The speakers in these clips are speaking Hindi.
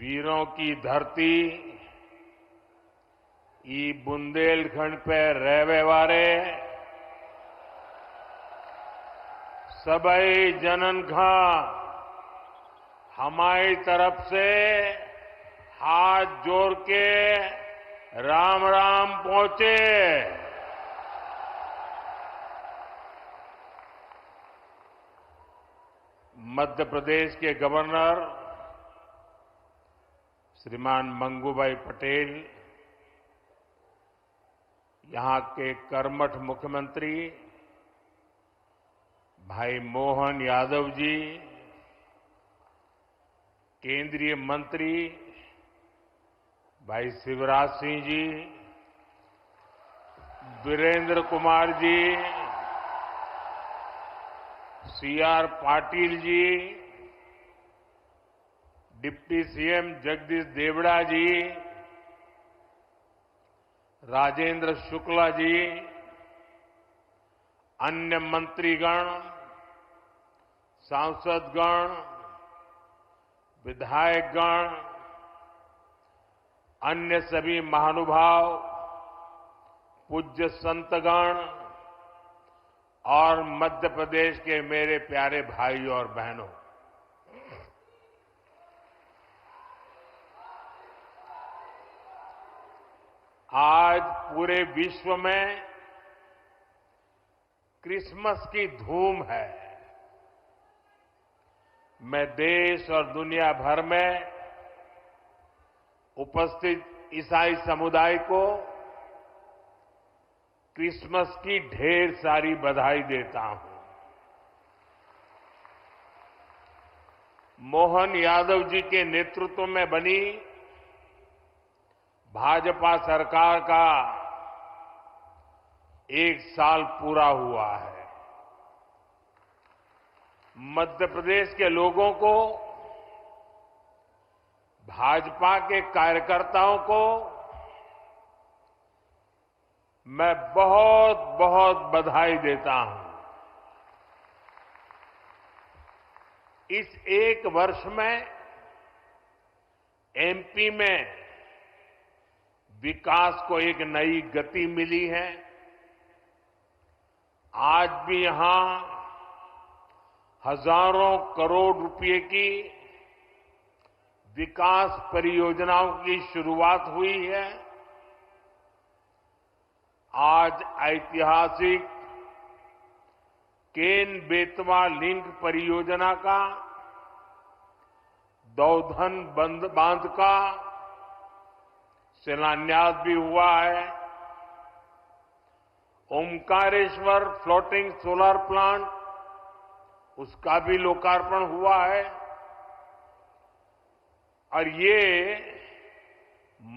वीरों की धरती ई बुंदेलखंड पे रहवे वारे सबई जनन खा हमारी तरफ से हाथ जोड़ के राम राम पहुंचे। मध्य प्रदेश के गवर्नर श्रीमान मंगूभाई पटेल, यहां के कर्मठ मुख्यमंत्री भाई मोहन यादव जी, केंद्रीय मंत्री भाई Shivraj Singh ji, Virendra Kumar ji, CR Patil ji, deputy CM Jagdish Devda जी, राजेंद्र शुक्ला जी, अन्य मंत्रीगण, सांसदगण, विधायकगण, अन्य सभी महानुभाव, पूज्य संतगण और मध्य प्रदेश के मेरे प्यारे भाइयों और बहनों, आज पूरे विश्व में क्रिसमस की धूम है। मैं देश और दुनिया भर में उपस्थित ईसाई समुदाय को क्रिसमस की ढेर सारी बधाई देता हूं। मोहन यादव जी के नेतृत्व में बनी भाजपा सरकार का 1 साल पूरा हुआ है। मध्य प्रदेश के लोगों को, भाजपा के कार्यकर्ताओं को मैं बहुत बहुत बधाई देता हूं। इस 1 वर्ष में एमपी में विकास को एक नई गति मिली है। आज भी यहां हजारों करोड़ रुपए की विकास परियोजनाओं की शुरुआत हुई है। आज ऐतिहासिक केन बेतवा लिंक परियोजना का, दौधन बांध का शिलान्यास भी हुआ है। ओमकारेश्वर फ्लोटिंग सोलर प्लांट, उसका भी लोकार्पण हुआ है। और ये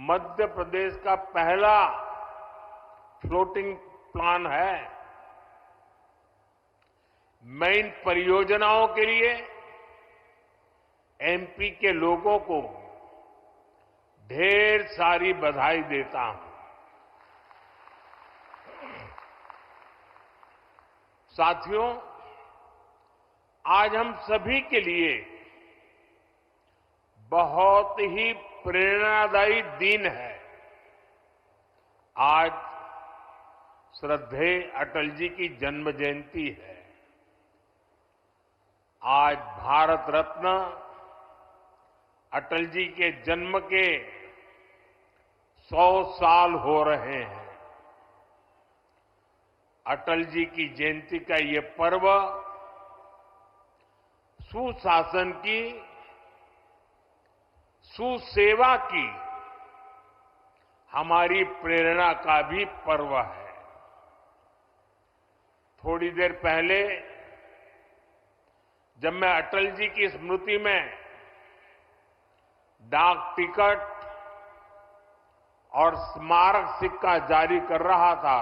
मध्य प्रदेश का पहला फ्लोटिंग प्लांट है। मैं इन परियोजनाओं के लिए एमपी के लोगों को ढेर सारी बधाई देता हूं। साथियों, आज हम सभी के लिए बहुत ही प्रेरणादायी दिन है। आज श्रद्धेय अटल जी की जन्म जयंती है। आज भारत रत्न अटल जी के जन्म के 100 साल हो रहे हैं। अटल जी की जयंती का ये पर्व सुशासन की, सुसेवा की हमारी प्रेरणा का भी पर्व है। थोड़ी देर पहले जब मैं अटल जी की स्मृति में डाक टिकट और स्मारक सिक्का जारी कर रहा था,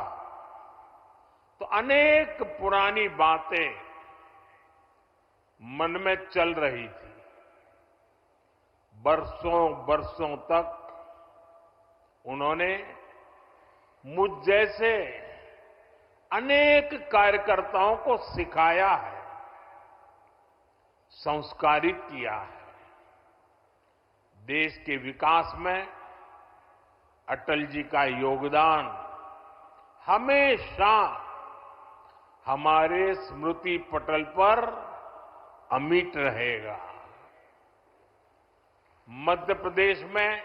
तो अनेक पुरानी बातें मन में चल रही थी। बरसों बरसों तक उन्होंने मुझ जैसे अनेक कार्यकर्ताओं को सिखाया है, संस्कारित किया है। देश के विकास में अटल जी का योगदान हमेशा हमारे स्मृति पटल पर अमिट रहेगा। मध्य प्रदेश में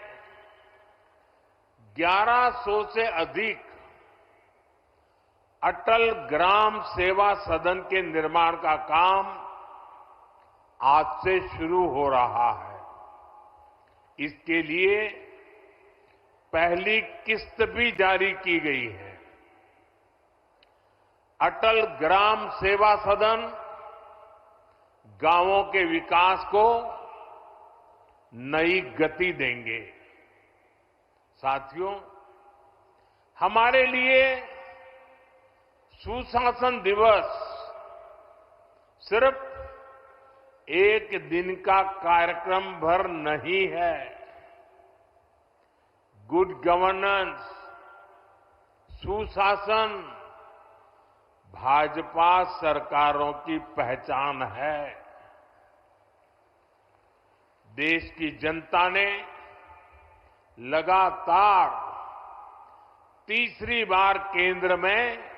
1100 से अधिक अटल ग्राम सेवा सदन के निर्माण का काम आज से शुरू हो रहा है। इसके लिए पहली किस्त भी जारी की गई है। अटल ग्राम सेवा सदन गांवों के विकास को नई गति देंगे। साथियों, हमारे लिए सुशासन दिवस सिर्फ एक दिन का कार्यक्रम भर नहीं है। गुड गवर्नेंस, सुशासन भाजपा सरकारों की पहचान है। देश की जनता ने लगातार तीसरी बार केंद्र में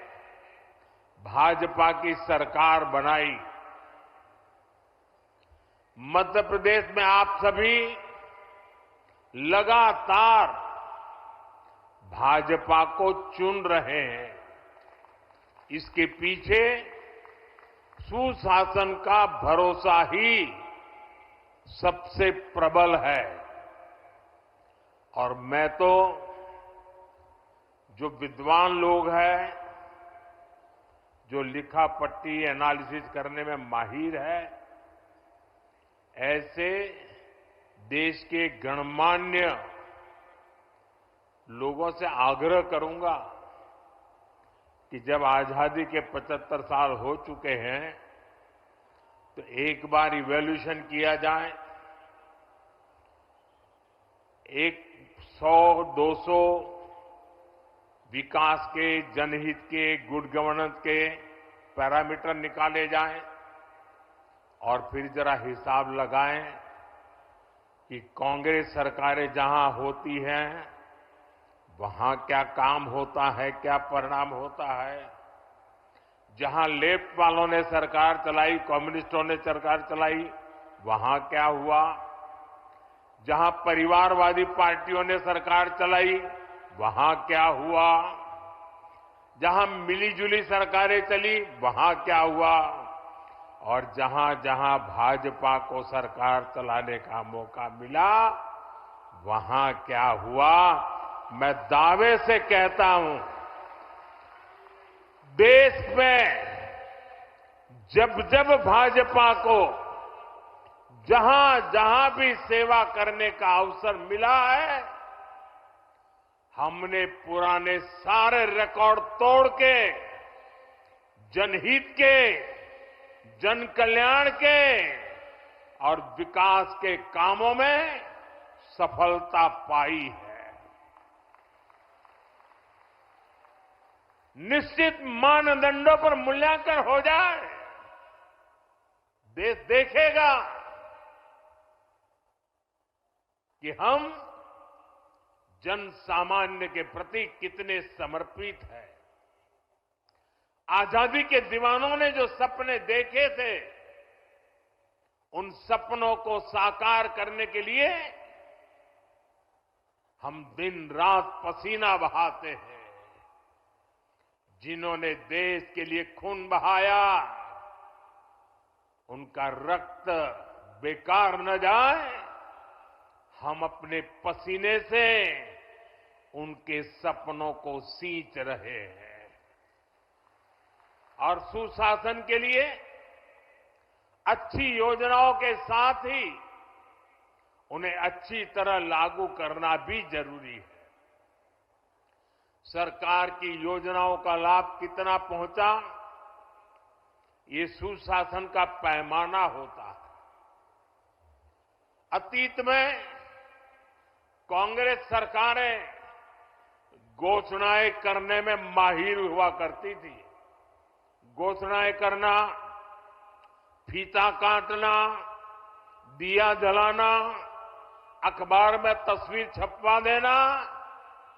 भाजपा की सरकार बनाई। मध्य प्रदेश में आप सभी लगातार भाजपा को चुन रहे हैं। इसके पीछे सुशासन का भरोसा ही सबसे प्रबल है। और मैं तो जो विद्वान लोग हैं, जो लिखा पट्टी एनालिसिस करने में माहिर है, ऐसे देश के गणमान्य लोगों से आग्रह करूंगा कि जब आजादी के 75 साल हो चुके हैं तो एक बार इवैल्यूएशन किया जाए। 100-200 विकास के, जनहित के, गुड गवर्नेंस के पैरामीटर निकाले जाएं और फिर जरा हिसाब लगाएं कि कांग्रेस सरकारें जहां होती हैं वहां क्या काम होता है, क्या परिणाम होता है। जहां लेफ्ट वालों ने सरकार चलाई, कम्युनिस्टों ने सरकार चलाई, वहां क्या हुआ। जहां परिवारवादी पार्टियों ने सरकार चलाई, वहां क्या हुआ। जहां मिलीजुली सरकारें चली, वहां क्या हुआ। और जहां जहां भाजपा को सरकार चलाने का मौका मिला, वहां क्या हुआ। मैं दावे से कहता हूं, देश में जब जब भाजपा को जहां जहां भी सेवा करने का अवसर मिला है, हमने पुराने सारे रिकॉर्ड तोड़ के जनहित के, जन कल्याण के और विकास के कामों में सफलता पाई है। निश्चित मानदंडों पर मूल्यांकन हो जाए, देश देखेगा कि हम जन सामान्य के प्रति कितने समर्पित हैं। आजादी के दीवानों ने जो सपने देखे थे, उन सपनों को साकार करने के लिए हम दिन रात पसीना बहाते हैं। जिन्होंने देश के लिए खून बहाया, उनका रक्त बेकार न जाए, हम अपने पसीने से उनके सपनों को सींच रहे हैं। और सुशासन के लिए अच्छी योजनाओं के साथ ही उन्हें अच्छी तरह लागू करना भी जरूरी है। सरकार की योजनाओं का लाभ कितना पहुंचा, ये सुशासन का पैमाना होता है। अतीत में कांग्रेस सरकारें घोषणाएं करने में माहिर हुआ करती थी। घोषणाएं करना, फीता काटना, दिया जलाना, अखबार में तस्वीर छपवा देना,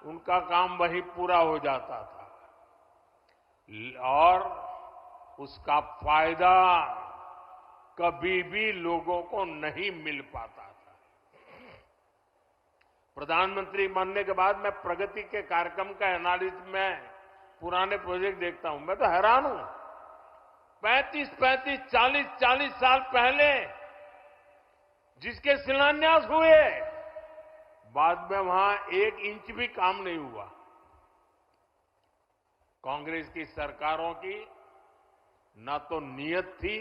उनका काम वहीं पूरा हो जाता था और उसका फायदा कभी भी लोगों को नहीं मिल पाता था। प्रधानमंत्री बनने के बाद मैं प्रगति के कार्यक्रम का एनालिसिस में पुराने प्रोजेक्ट देखता हूं, मैं तो हैरान हूं। 35-35, 40-40 साल पहले जिसके शिलान्यास हुए, बाद में वहां 1 इंच भी काम नहीं हुआ। कांग्रेस की सरकारों की ना तो नीयत थी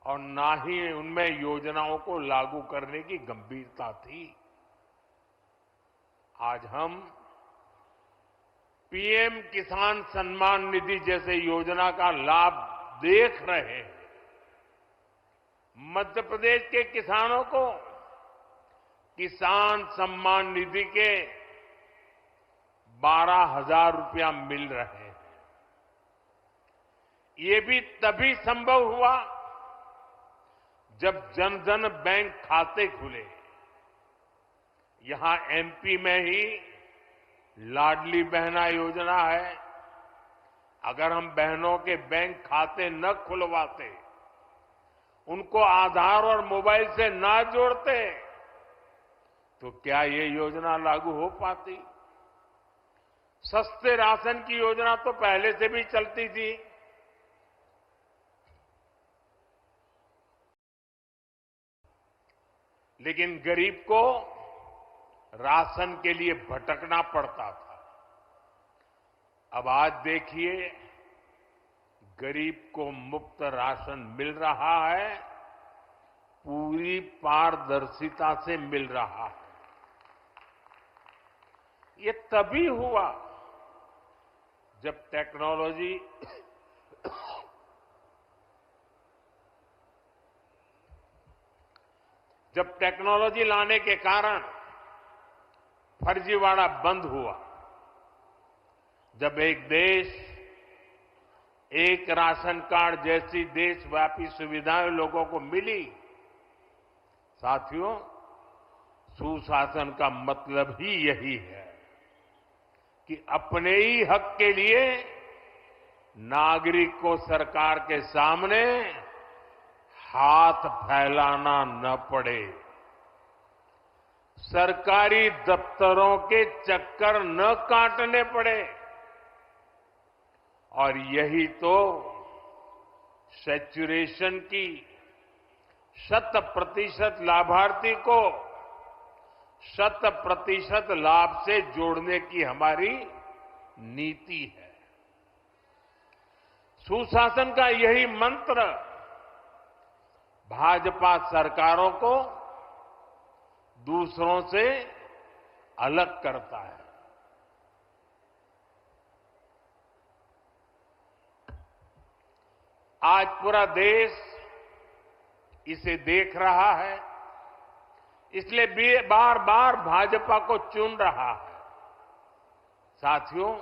और ना ही उनमें योजनाओं को लागू करने की गंभीरता थी। आज हम पीएम किसान सम्मान निधि जैसे योजना का लाभ देख रहे हैं। मध्य प्रदेश के किसानों को किसान सम्मान निधि के 12,000 रुपया मिल रहे हैं। ये भी तभी संभव हुआ जब जन धन बैंक खाते खुले। यहां एमपी में ही लाडली बहना योजना है। अगर हम बहनों के बैंक खाते न खुलवाते, उनको आधार और मोबाइल से ना जोड़ते, तो क्या ये योजना लागू हो पाती? सस्ते राशन की योजना तो पहले से भी चलती थी। लेकिन गरीब को राशन के लिए भटकना पड़ता था। अब आज देखिए, गरीब को मुफ्त राशन मिल रहा है, पूरी पारदर्शिता से मिल रहा है। ये तभी हुआ जब टेक्नोलॉजी लाने के कारण फर्जीवाड़ा बंद हुआ। जब एक देश एक राशन कार्ड जैसी देशव्यापी सुविधाएं लोगों को मिली, साथियों, सुशासन का मतलब ही यही है कि अपने ही हक के लिए नागरिक को सरकार के सामने हाथ फैलाना न पड़े, सरकारी दफ्तरों के चक्कर न काटने पड़े। और यही तो सैचुरेशन की 100% लाभार्थी को 100% लाभ से जोड़ने की हमारी नीति है। सुशासन का यही मंत्र भाजपा सरकारों को दूसरों से अलग करता है। आज पूरा देश इसे देख रहा है, इसलिए बार बार भाजपा को चुन रहा है। साथियों,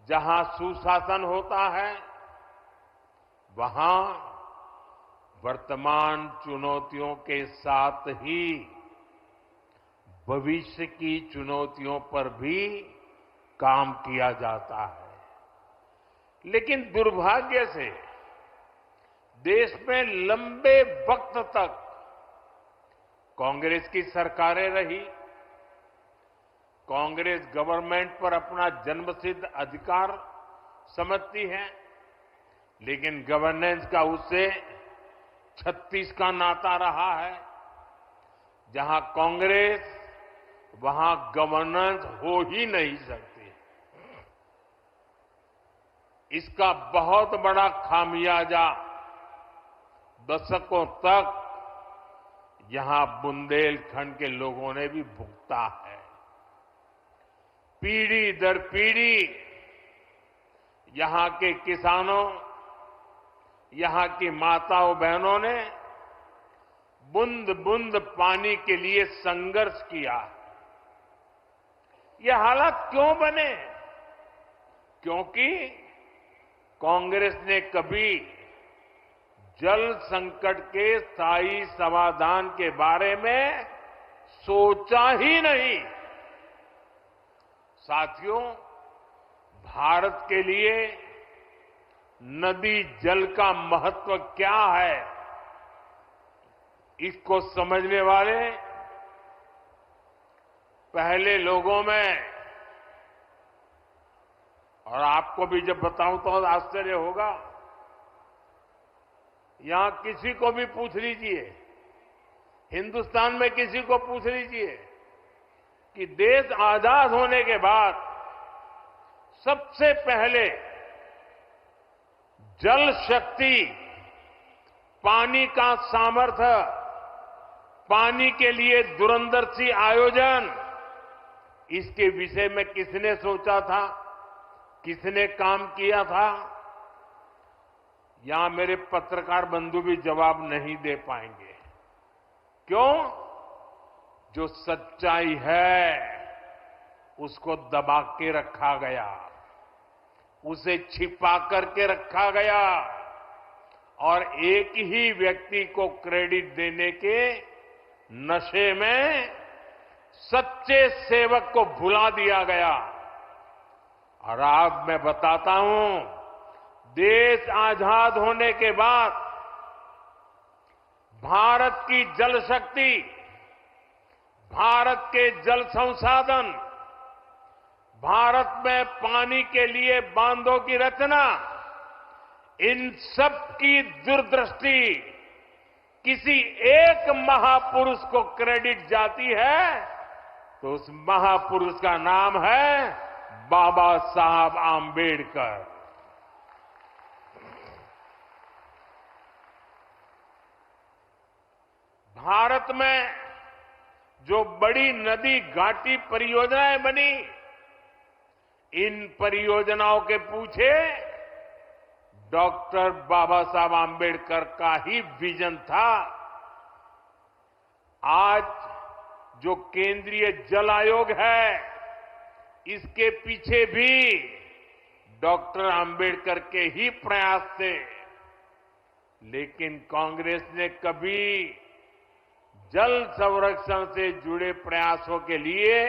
जहां सुशासन होता है, वहां वर्तमान चुनौतियों के साथ ही भविष्य की चुनौतियों पर भी काम किया जाता है। लेकिन दुर्भाग्य से देश में लंबे वक्त तक कांग्रेस की सरकारें रही। कांग्रेस गवर्नमेंट पर अपना जन्मसिद्ध अधिकार समझती है, लेकिन गवर्नेंस का उससे 36 का नाता रहा है। जहां कांग्रेस, वहां गवर्नेंस हो ही नहीं सकती। इसका बहुत बड़ा खामियाजा दशकों तक यहां बुंदेलखंड के लोगों ने भी भुगता है। पीढ़ी दर पीढ़ी यहां के किसानों, यहां की माताओं बहनों ने बूंद बूंद पानी के लिए संघर्ष किया। ये हालात क्यों बने? क्योंकि कांग्रेस ने कभी जल संकट के स्थायी समाधान के बारे में सोचा ही नहीं। साथियों, भारत के लिए नदी जल का महत्व क्या है, इसको समझने वाले पहले लोगों में, और आपको भी जब बताऊं तो आश्चर्य होगा, यहां किसी को भी पूछ लीजिए, हिंदुस्तान में किसी को पूछ लीजिए कि देश आजाद होने के बाद सबसे पहले जल शक्ति, पानी का सामर्थ्य, पानी के लिए दूरंदर्शी आयोजन, इसके विषय में किसने सोचा था, किसने काम किया था? यहां मेरे पत्रकार बंधु भी जवाब नहीं दे पाएंगे। क्यों? जो सच्चाई है उसको दबा के रखा गया, उसे छिपा करके रखा गया और एक ही व्यक्ति को क्रेडिट देने के नशे में सच्चे सेवक को भुला दिया गया। और आज मैं बताता हूं, देश आजाद होने के बाद भारत की जल शक्ति, भारत के जल संसाधन, भारत में पानी के लिए बांधों की रचना, इन सब की दूरदृष्टि किसी एक महापुरुष को क्रेडिट जाती है तो उस महापुरुष का नाम है बाबा साहब आंबेडकर। भारत में जो बड़ी नदी घाटी परियोजनाएं बनी, इन परियोजनाओं के पीछे डॉक्टर बाबा साहब आंबेडकर का ही विजन था। आज जो केंद्रीय जल आयोग है, इसके पीछे भी डॉक्टर आंबेडकर के ही प्रयास थे। लेकिन कांग्रेस ने कभी जल संरक्षण से जुड़े प्रयासों के लिए,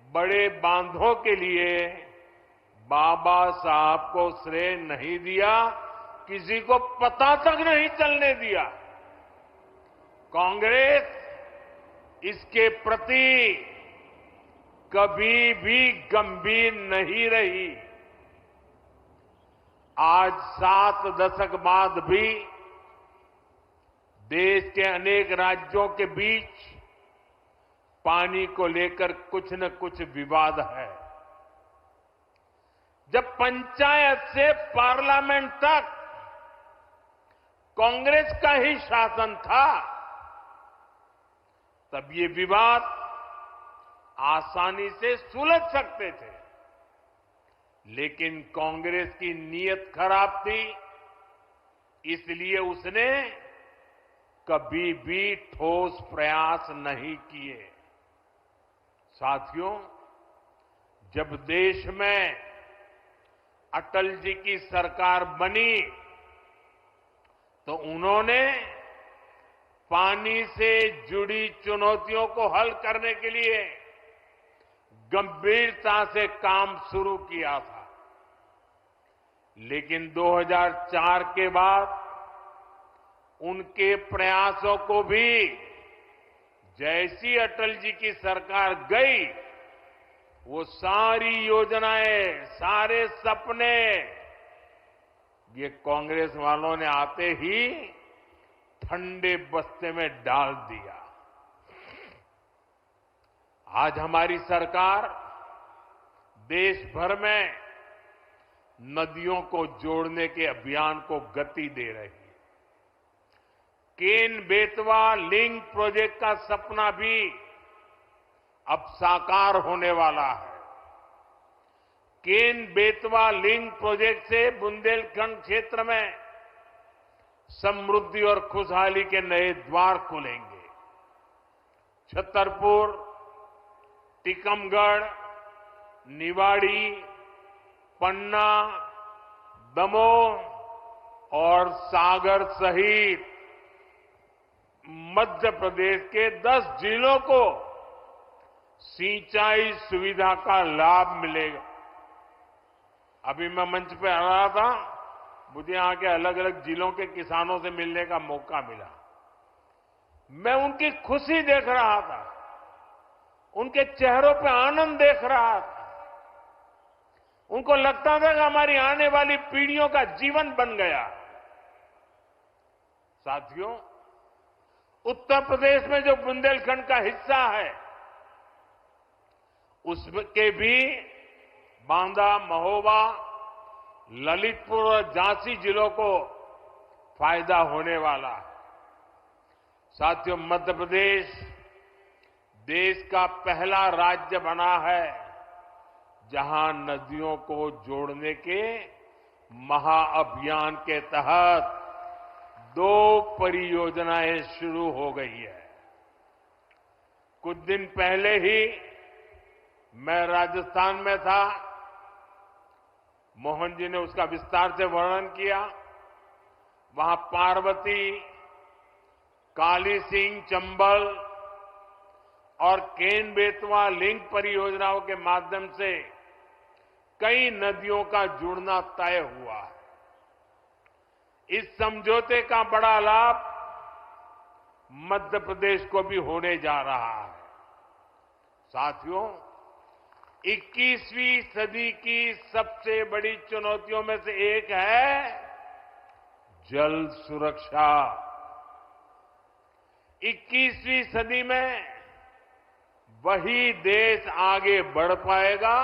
बड़े बांधों के लिए बाबा साहब को श्रेय नहीं दिया, किसी को पता तक नहीं चलने दिया। कांग्रेस इसके प्रति कभी भी गंभीर नहीं रही। आज 7 दशक बाद भी देश के अनेक राज्यों के बीच पानी को लेकर कुछ न कुछ विवाद है। जब पंचायत से पार्लियामेंट तक कांग्रेस का ही शासन था, तब ये विवाद आसानी से सुलझ सकते थे। लेकिन कांग्रेस की नीयत खराब थी, इसलिए उसने कभी भी ठोस प्रयास नहीं किए। साथियों, जब देश में अटल जी की सरकार बनी तो उन्होंने पानी से जुड़ी चुनौतियों को हल करने के लिए गंभीरता से काम शुरू किया था। लेकिन 2004 के बाद उनके प्रयासों को भी, जैसी अटल जी की सरकार गई, वो सारी योजनाएं, सारे सपने ये कांग्रेस वालों ने आते ही ठंडे बस्ते में डाल दिया। आज हमारी सरकार देश भर में नदियों को जोड़ने के अभियान को गति दे रही है। केन बेतवा लिंक प्रोजेक्ट का सपना भी अब साकार होने वाला है। केन बेतवा लिंक प्रोजेक्ट से बुंदेलखंड क्षेत्र में समृद्धि और खुशहाली के नए द्वार खुलेंगे। छतरपुर, टीकमगढ़, निवाड़ी, पन्ना, दमोह और सागर सहित मध्य प्रदेश के 10 जिलों को सिंचाई सुविधा का लाभ मिलेगा। अभी मैं मंच पे आ रहा था, मुझे यहां के अलग अलग जिलों के किसानों से मिलने का मौका मिला। मैं उनकी खुशी देख रहा था, उनके चेहरों पे आनंद देख रहा था। उनको लगता था कि हमारी आने वाली पीढ़ियों का जीवन बन गया। साथियों, उत्तर प्रदेश में जो बुंदेलखंड का हिस्सा है, उसके भी बांदा, महोबा, ललितपुर और झांसी जिलों को फायदा होने वाला है। साथियों, मध्य प्रदेश देश का पहला राज्य बना है जहां नदियों को जोड़ने के महाअभियान के तहत 2 परियोजनाएं शुरू हो गई है। कुछ दिन पहले ही मैं राजस्थान में था। मोहन जी ने उसका विस्तार से वर्णन किया। वहां पार्वती, काली सिंह, चंबल और केन बेतवा लिंक परियोजनाओं के माध्यम से कई नदियों का जुड़ना तय हुआ है। इस समझौते का बड़ा लाभ मध्य प्रदेश को भी होने जा रहा है। साथियों, 21वीं सदी की सबसे बड़ी चुनौतियों में से एक है जल सुरक्षा। 21वीं सदी में वही देश आगे बढ़ पाएगा,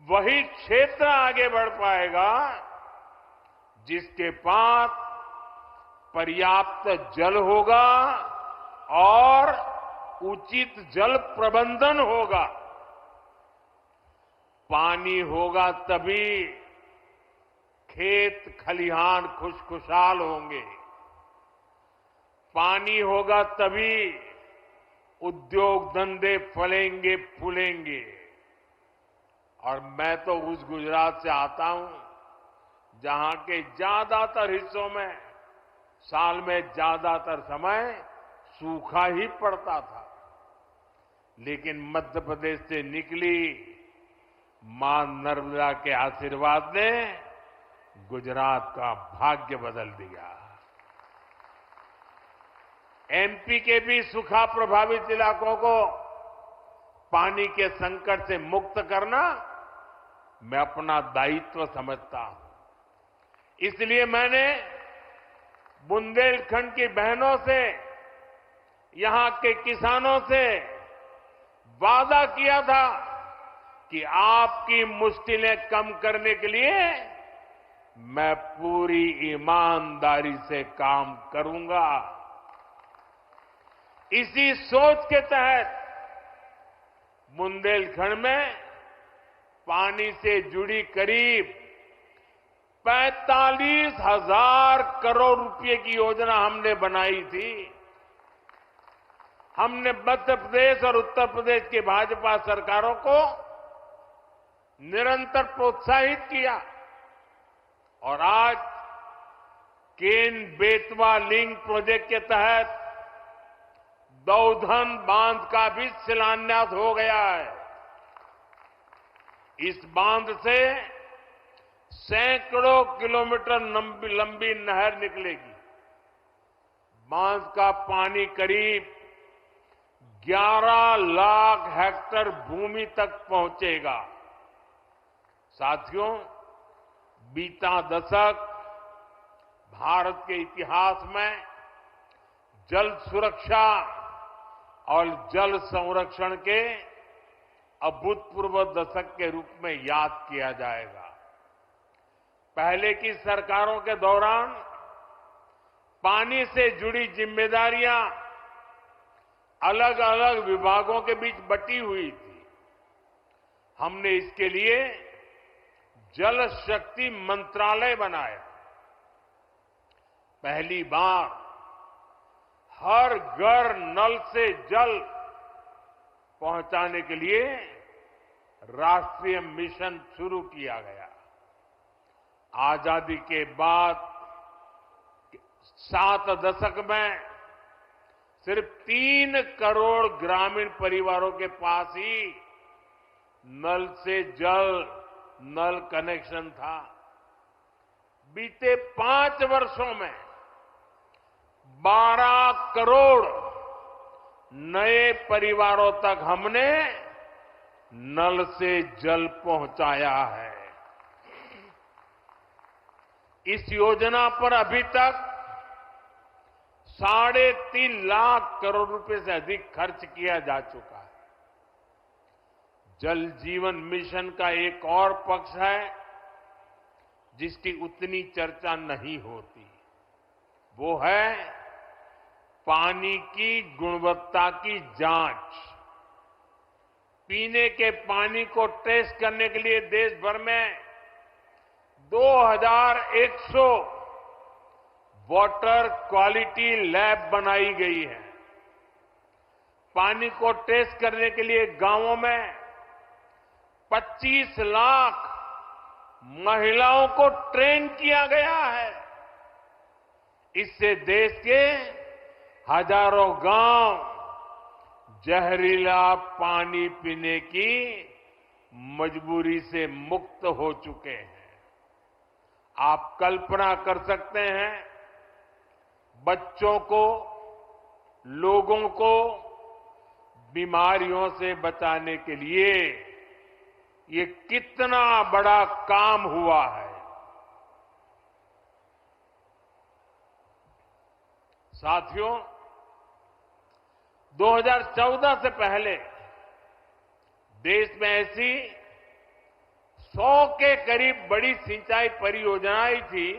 वही क्षेत्र आगे बढ़ पाएगा जिसके पास पर्याप्त जल होगा और उचित जल प्रबंधन होगा। पानी होगा तभी खेत खलिहान खुशखुशाल होंगे। पानी होगा तभी उद्योग धंधे फलेंगे फूलेंगे। और मैं तो उस गुजरात से आता हूं जहां के ज्यादातर हिस्सों में साल में ज्यादातर समय सूखा ही पड़ता था। लेकिन मध्य प्रदेश से निकली मां नर्मदा के आशीर्वाद ने गुजरात का भाग्य बदल दिया। एमपी के भी सूखा प्रभावित इलाकों को पानी के संकट से मुक्त करना मैं अपना दायित्व समझता हूं। इसलिए मैंने बुंदेलखंड की बहनों से, यहां के किसानों से वादा किया था कि आपकी मुश्किलें कम करने के लिए मैं पूरी ईमानदारी से काम करूंगा। इसी सोच के तहत बुंदेलखंड में पानी से जुड़ी करीब 45,000 करोड़ रुपए की योजना हमने बनाई थी। हमने मध्य प्रदेश और उत्तर प्रदेश की भाजपा सरकारों को निरंतर प्रोत्साहित किया और आज केन बेतवा लिंक प्रोजेक्ट के तहत दौधन बांध का भी शिलान्यास हो गया है। इस बांध से सैकड़ों किलोमीटर लंबी नहर निकलेगी। बांध का पानी करीब 11 लाख हेक्टेयर भूमि तक पहुंचेगा। साथियों, बीता दशक भारत के इतिहास में जल सुरक्षा और जल संरक्षण के अभूतपूर्व दशक के रूप में याद किया जाएगा। पहले की सरकारों के दौरान पानी से जुड़ी जिम्मेदारियां अलग अलग विभागों के बीच बटी हुई थी। हमने इसके लिए जल शक्ति मंत्रालय बनाया। पहली बार हर घर नल से जल पहुंचाने के लिए राष्ट्रीय मिशन शुरू किया गया। आजादी के बाद 7 दशक में सिर्फ 3 करोड़ ग्रामीण परिवारों के पास ही नल से जल, नल कनेक्शन था। बीते 5 वर्षों में 12 करोड़ नए परिवारों तक हमने नल से जल पहुंचाया है। इस योजना पर अभी तक 3.5 लाख करोड़ रुपए से अधिक खर्च किया जा चुका है। जल जीवन मिशन का एक और पक्ष है जिसकी उतनी चर्चा नहीं होती, वो है पानी की गुणवत्ता की जांच। पीने के पानी को टेस्ट करने के लिए देश भर में 2100 वाटर क्वालिटी लैब बनाई गई है। पानी को टेस्ट करने के लिए गांवों में 25 लाख महिलाओं को ट्रेन किया गया है। इससे देश के हजारों गांव जहरीला पानी पीने की मजबूरी से मुक्त हो चुके हैं। आप कल्पना कर सकते हैं, बच्चों को, लोगों को बीमारियों से बचाने के लिए ये कितना बड़ा काम हुआ है। साथियों, 2014 से पहले देश में ऐसी 100 के करीब बड़ी सिंचाई परियोजनाएं थी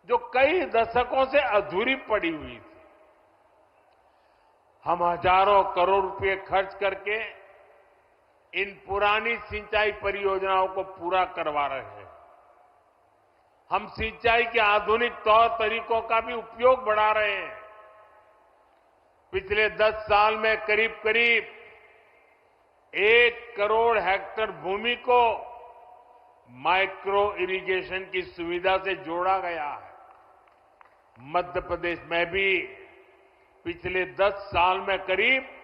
जो कई दशकों से अधूरी पड़ी हुई थी। हम हजारों करोड़ रुपए खर्च करके इन पुरानी सिंचाई परियोजनाओं को पूरा करवा रहे हैं। हम सिंचाई के आधुनिक तौर तरीकों का भी उपयोग बढ़ा रहे हैं। पिछले 10 साल में करीब करीब 1 करोड़ हेक्टेयर भूमि को माइक्रो इरिगेशन की सुविधा से जोड़ा गया है। मध्य प्रदेश में भी पिछले 10 साल में करीब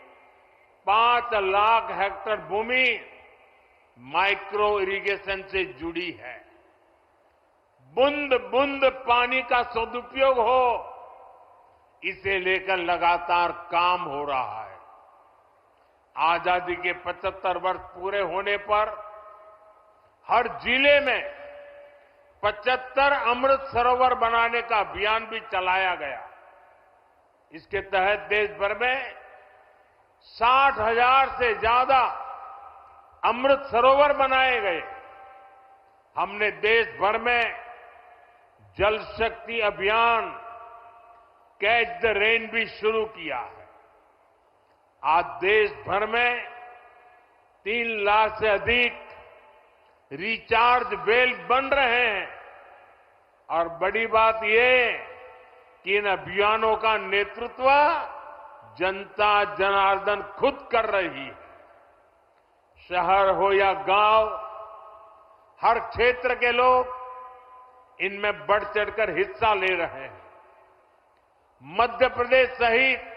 5 लाख हेक्टेयर भूमि माइक्रो इरिगेशन से जुड़ी है। बूंद बूंद पानी का सदुपयोग हो, इसे लेकर लगातार काम हो रहा है। आजादी के 75 वर्ष पूरे होने पर हर जिले में 75 अमृत सरोवर बनाने का अभियान भी चलाया गया। इसके तहत देश भर में 60,000 से ज्यादा अमृत सरोवर बनाए गए। हमने देश भर में जल शक्ति अभियान कैच द रेन भी शुरू किया है। आज देश भर में 3 लाख से अधिक रिचार्ज वेल बन रहे हैं और बड़ी बात यह कि इन अभियानों का नेतृत्व जनता जनार्दन खुद कर रही है। शहर हो या गांव, हर क्षेत्र के लोग इनमें बढ़ चढ़कर हिस्सा ले रहे हैं। मध्य प्रदेश सहित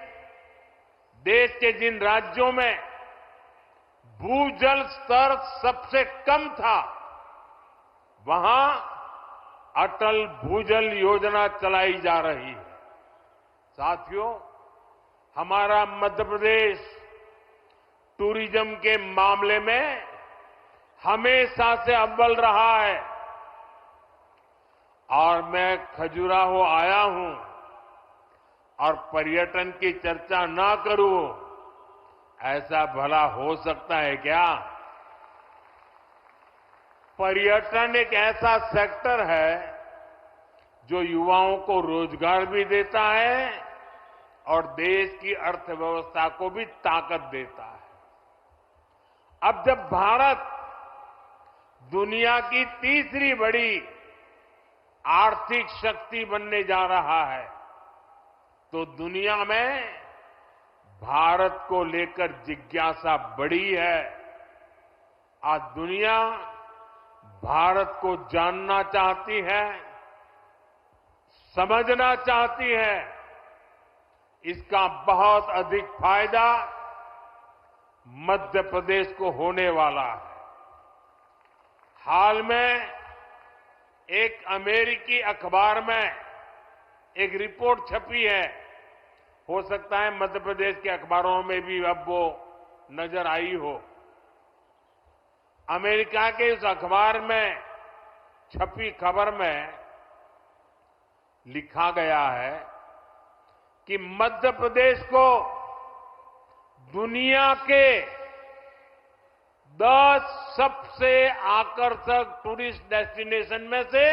देश के जिन राज्यों में भूजल स्तर सबसे कम था, वहां अटल भूजल योजना चलाई जा रही है। साथियों, हमारा मध्य प्रदेश टूरिज्म के मामले में हमेशा से अव्वल रहा है और मैं खजुराहो आया हूं और पर्यटन की चर्चा ना करूं, ऐसा भला हो सकता है क्या? पर्यटन एक ऐसा सेक्टर है जो युवाओं को रोजगार भी देता है और देश की अर्थव्यवस्था को भी ताकत देता है। अब जब भारत दुनिया की तीसरी बड़ी आर्थिक शक्ति बनने जा रहा है, तो दुनिया में भारत को लेकर जिज्ञासा बढ़ी है। आज दुनिया भारत को जानना चाहती है, समझना चाहती है, इसका बहुत अधिक फायदा मध्य प्रदेश को होने वाला है। हाल में एक अमेरिकी अखबार में एक रिपोर्ट छपी है, हो सकता है मध्य प्रदेश के अखबारों में भी अब वो नजर आई हो। अमेरिका के उस अखबार में छपी खबर में लिखा गया है कि मध्य प्रदेश को दुनिया के 10 सबसे आकर्षक टूरिस्ट डेस्टिनेशन में से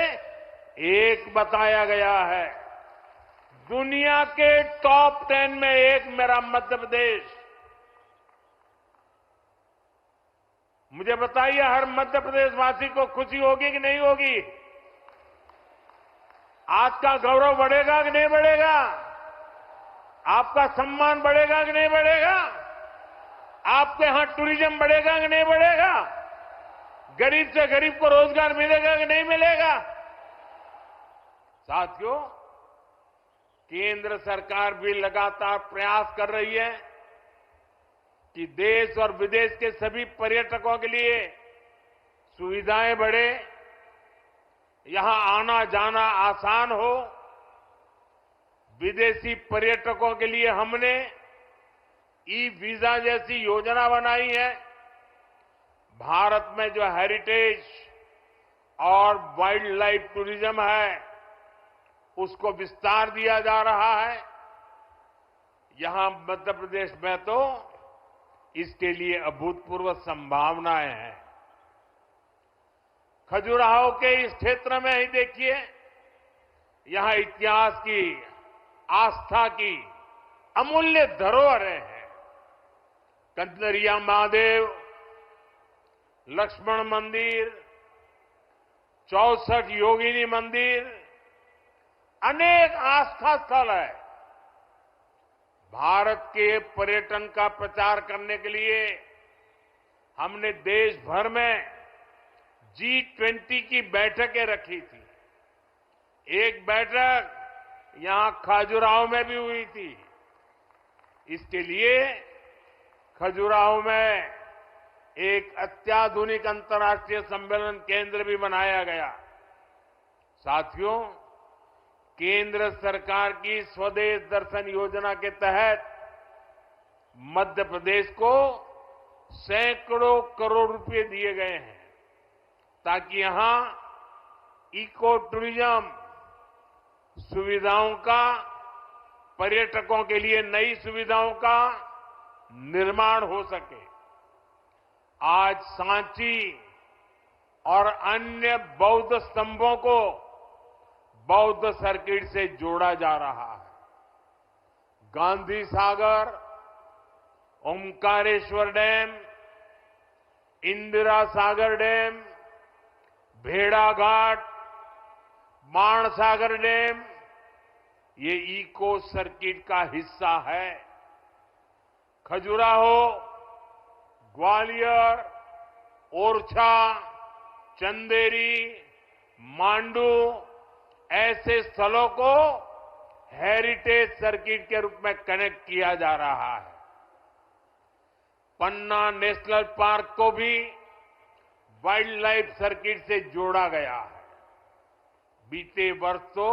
एक बताया गया है। दुनिया के टॉप 10 में एक मेरा मध्य प्रदेश। मुझे बताइए, हर मध्य प्रदेश वासी को खुशी होगी कि नहीं होगी? आज का गौरव बढ़ेगा कि नहीं बढ़ेगा? आपका सम्मान बढ़ेगा कि नहीं बढ़ेगा? आपके यहां टूरिज्म बढ़ेगा कि नहीं बढ़ेगा? गरीब से गरीब को रोजगार मिलेगा कि नहीं मिलेगा? साथियों, केंद्र सरकार भी लगातार प्रयास कर रही है कि देश और विदेश के सभी पर्यटकों के लिए सुविधाएं बढ़े, यहां आना जाना आसान हो। विदेशी पर्यटकों के लिए हमने ई वीजा जैसी योजना बनाई है। भारत में जो हेरिटेज और वाइल्ड लाइफ टूरिज्म है, उसको विस्तार दिया जा रहा है। यहां मध्य प्रदेश में तो इसके लिए अभूतपूर्व संभावनाएं हैं। खजुराहो के इस क्षेत्र में ही देखिए, यहां इतिहास की, आस्था की अमूल्य धरोहरें हैं। कंदरिया महादेव, लक्ष्मण मंदिर, 64 योगिनी मंदिर, अनेक आस्था स्थल है। भारत के पर्यटन का प्रचार करने के लिए हमने देश भर में G20 की बैठकें रखी थी। एक बैठक यहां खजुराहो में भी हुई थी। इसके लिए खजुराहो में एक अत्याधुनिक अंतर्राष्ट्रीय सम्मेलन केंद्र भी बनाया गया। साथियों, केंद्र सरकार की स्वदेश दर्शन योजना के तहत मध्य प्रदेश को सैकड़ों करोड़ रुपए दिए गए हैं ताकि यहां इको टूरिज्म सुविधाओं का, पर्यटकों के लिए नई सुविधाओं का निर्माण हो सके। आज सांची और अन्य बौद्ध स्तंभों को बौद्ध सर्किट से जोड़ा जा रहा है। गांधी सागर, ओमकारेश्वर डैम, इंदिरा सागर डैम, भेड़ाघाट, बाणसागर डैम, ये इको सर्किट का हिस्सा है। खजुराहो, ग्वालियर, ओरछा, चंदेरी, मांडू ऐसे स्थलों को हेरिटेज सर्किट के रूप में कनेक्ट किया जा रहा है। पन्ना नेशनल पार्क को भी वाइल्ड लाइफ सर्किट से जोड़ा गया है। बीते वर्ष तो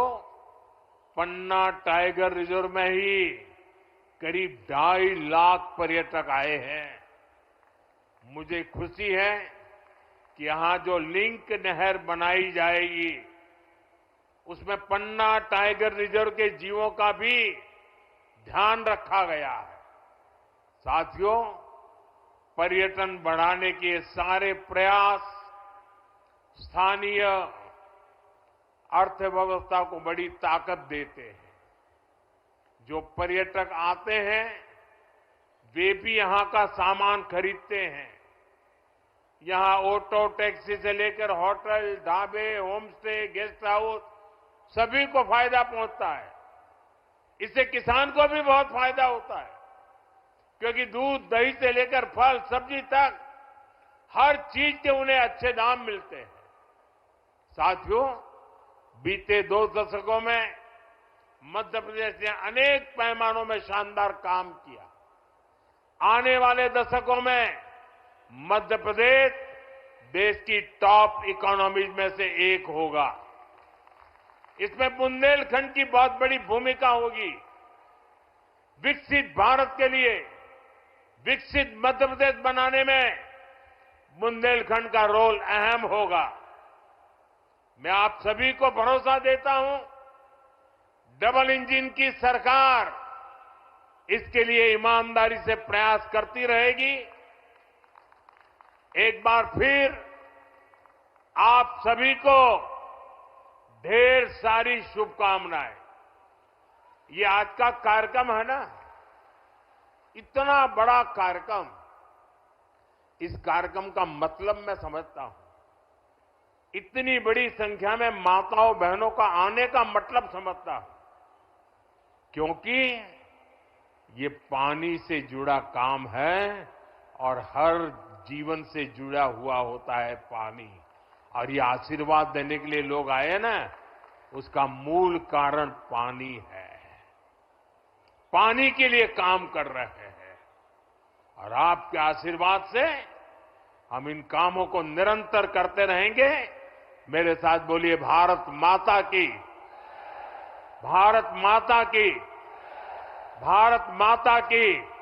पन्ना टाइगर रिजर्व में ही करीब 2.5 लाख पर्यटक आए हैं। मुझे खुशी है कि यहां जो लिंक नहर बनाई जाएगी, उसमें पन्ना टाइगर रिजर्व के जीवों का भी ध्यान रखा गया है। साथियों, पर्यटन बढ़ाने के सारे प्रयास स्थानीय अर्थव्यवस्था को बड़ी ताकत देते हैं। जो पर्यटक आते हैं, वे भी यहां का सामान खरीदते हैं। यहां ऑटो, टैक्सी से लेकर होटल, ढाबे, होम स्टे, गेस्ट हाउस, सभी को फायदा पहुंचता है। इससे किसान को भी बहुत फायदा होता है, क्योंकि दूध, दही से लेकर फल, सब्जी तक हर चीज के उन्हें अच्छे दाम मिलते हैं। साथियों, बीते 2 दशकों में मध्य प्रदेश ने अनेक पैमानों में शानदार काम किया। आने वाले दशकों में मध्य प्रदेश देश की टॉप इकोनॉमीज में से एक होगा। इसमें बुंदेलखंड की बहुत बड़ी भूमिका होगी। विकसित भारत के लिए विकसित मध्य प्रदेश बनाने में बुंदेलखंड का रोल अहम होगा। मैं आप सभी को भरोसा देता हूं, डबल इंजन की सरकार इसके लिए ईमानदारी से प्रयास करती रहेगी। एक बार फिर आप सभी को ढेर सारी शुभकामनाएं। ये आज का कार्यक्रम है ना, इतना बड़ा कार्यक्रम, इस कार्यक्रम का मतलब मैं समझता हूं। इतनी बड़ी संख्या में माताओं बहनों का आने का मतलब समझता हूं, क्योंकि ये पानी से जुड़ा काम है और हर जीवन से जुड़ा हुआ होता है पानी। और ये आशीर्वाद देने के लिए लोग आए ना, उसका मूल कारण पानी है। पानी के लिए काम कर रहे हैं और आपके आशीर्वाद से हम इन कामों को निरंतर करते रहेंगे। मेरे साथ बोलिए, भारत माता की, भारत माता की, भारत माता की।